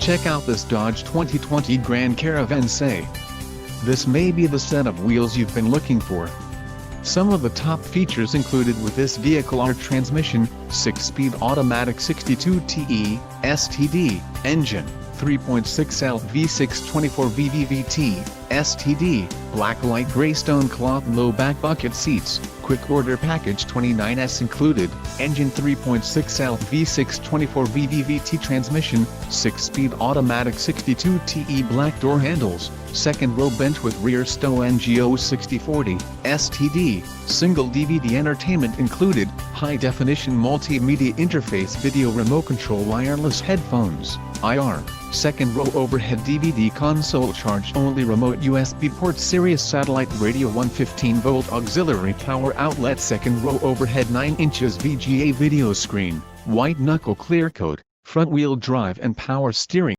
Check out this Dodge 2020 Grand Caravan say. This may be the set of wheels you've been looking for. Some of the top features included with this vehicle are transmission, 6-speed automatic 62TE, STD, engine, 3.6L V6 24 VVVT, STD, black light gray stone cloth low back bucket seats, quick order package 29S included, engine 3.6L V6 24 VVVT transmission, 6-speed automatic 62TE black door handles, second row bench with rear stow NGO 6040, STD, single DVD entertainment included, high-definition multimedia interface video remote control wireless headphones, IR, second row overhead DVD console charge-only remote USB port Sirius satellite radio 115-volt auxiliary power outlet second row overhead 9 inches VGA video screen, white knuckle clear coat, front wheel drive and power steering.